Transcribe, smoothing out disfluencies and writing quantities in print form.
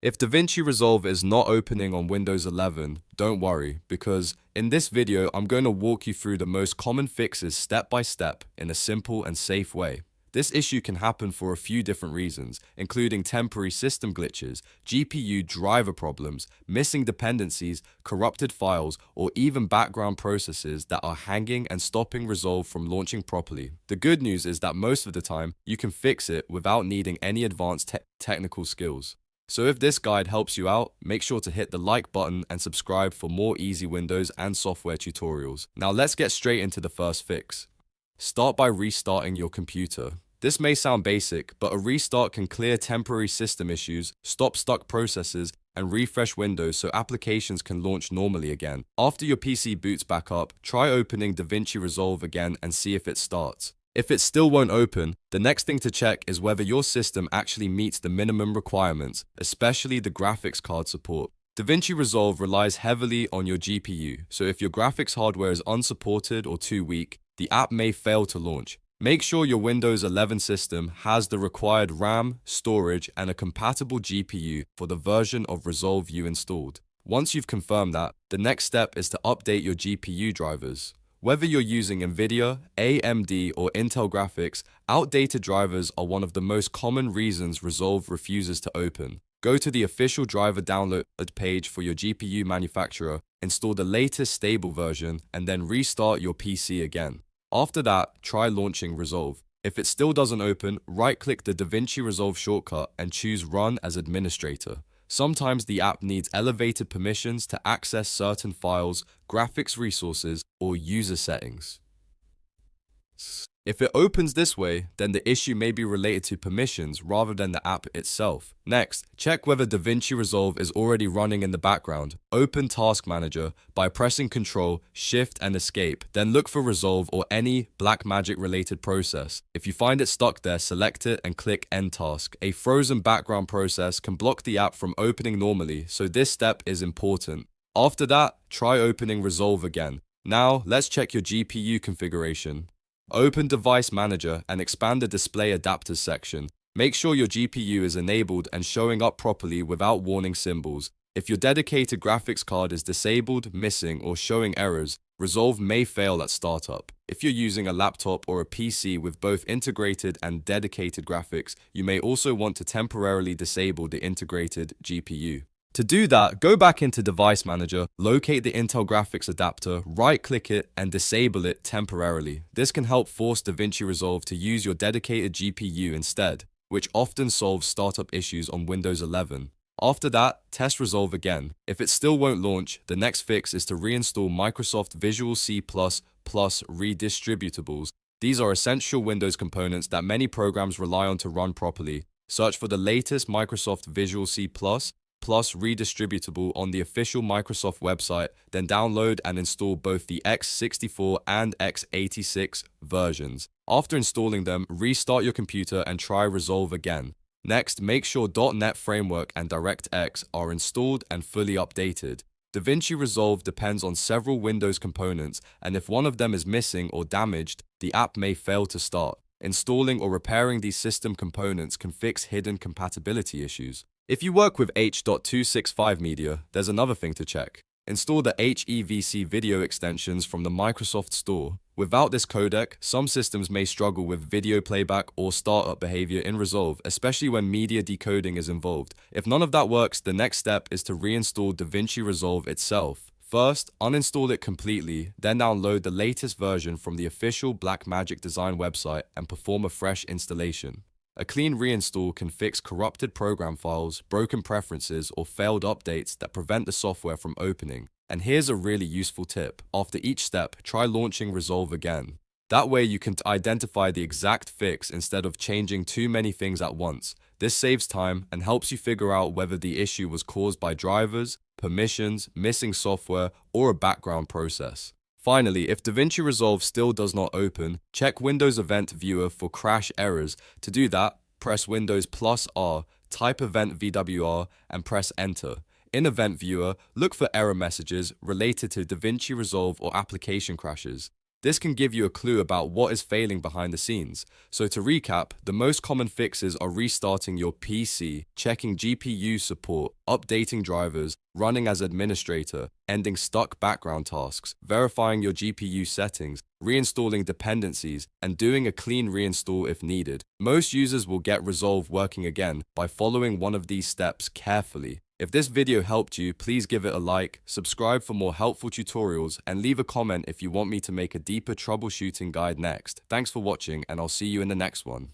If DaVinci Resolve is not opening on Windows 11, don't worry, because in this video I'm going to walk you through the most common fixes step by step in a simple and safe way. This issue can happen for a few different reasons, including temporary system glitches, GPU driver problems, missing dependencies, corrupted files, or even background processes that are hanging and stopping Resolve from launching properly. The good news is that most of the time, you can fix it without needing any advanced technical skills. So if this guide helps you out, make sure to hit the like button and subscribe for more easy Windows and software tutorials. Now let's get straight into the first fix. Start by restarting your computer. This may sound basic, but a restart can clear temporary system issues, stop stuck processes, and refresh Windows so applications can launch normally again. After your PC boots back up, try opening DaVinci Resolve again and see if it starts. If it still won't open, the next thing to check is whether your system actually meets the minimum requirements, especially the graphics card support. DaVinci Resolve relies heavily on your GPU, so if your graphics hardware is unsupported or too weak, the app may fail to launch. Make sure your Windows 11 system has the required RAM, storage, and a compatible GPU for the version of Resolve you installed. Once you've confirmed that, the next step is to update your GPU drivers. Whether you're using NVIDIA, AMD, or Intel graphics, outdated drivers are one of the most common reasons Resolve refuses to open. Go to the official driver download page for your GPU manufacturer, install the latest stable version, and then restart your PC again. After that, try launching Resolve. If it still doesn't open, right-click the DaVinci Resolve shortcut and choose Run as Administrator. Sometimes the app needs elevated permissions to access certain files, graphics resources, or user settings. If it opens this way, then the issue may be related to permissions rather than the app itself. Next, check whether DaVinci Resolve is already running in the background. Open Task Manager by pressing Ctrl, Shift, and Escape, then look for Resolve or any Blackmagic related process. If you find it stuck there, select it and click End Task. A frozen background process can block the app from opening normally, so this step is important. After that, try opening Resolve again. Now, let's check your GPU configuration. Open Device Manager and expand the Display Adapters section. Make sure your GPU is enabled and showing up properly without warning symbols. If your dedicated graphics card is disabled, missing, or showing errors, Resolve may fail at startup. If you're using a laptop or a PC with both integrated and dedicated graphics, you may also want to temporarily disable the integrated GPU. To do that, go back into Device Manager, locate the Intel graphics adapter, right-click it, and disable it temporarily. This can help force DaVinci Resolve to use your dedicated GPU instead, which often solves startup issues on Windows 11. After that, test Resolve again. If it still won't launch, the next fix is to reinstall Microsoft Visual C++ Redistributables. These are essential Windows components that many programs rely on to run properly. Search for the latest Microsoft Visual C++ Redistributable on the official Microsoft website, then download and install both the x64 and x86 versions. After installing them, restart your computer and try Resolve again. Next, make sure .NET Framework and DirectX are installed and fully updated. DaVinci Resolve depends on several Windows components, and if one of them is missing or damaged, the app may fail to start. Installing or repairing these system components can fix hidden compatibility issues. If you work with H.265 media, there's another thing to check. Install the HEVC video extensions from the Microsoft Store. Without this codec, some systems may struggle with video playback or startup behavior in Resolve, especially when media decoding is involved. If none of that works, the next step is to reinstall DaVinci Resolve itself. First, uninstall it completely, then download the latest version from the official Blackmagic Design website and perform a fresh installation. A clean reinstall can fix corrupted program files, broken preferences, or failed updates that prevent the software from opening. And here's a really useful tip. After each step, try launching Resolve again. That way you can identify the exact fix instead of changing too many things at once. This saves time and helps you figure out whether the issue was caused by drivers, permissions, missing software, or a background process. Finally, if DaVinci Resolve still does not open, check Windows Event Viewer for crash errors. To do that, press Windows +R, type Event VWR, and press Enter. In Event Viewer, look for error messages related to DaVinci Resolve or application crashes. This can give you a clue about what is failing behind the scenes. So to recap, the most common fixes are restarting your PC, checking GPU support, updating drivers, running as administrator, ending stuck background tasks, verifying your GPU settings, reinstalling dependencies, and doing a clean reinstall if needed. Most users will get Resolve working again by following one of these steps carefully. If this video helped you, please give it a like, subscribe for more helpful tutorials, and leave a comment if you want me to make a deeper troubleshooting guide next. Thanks for watching, and I'll see you in the next one.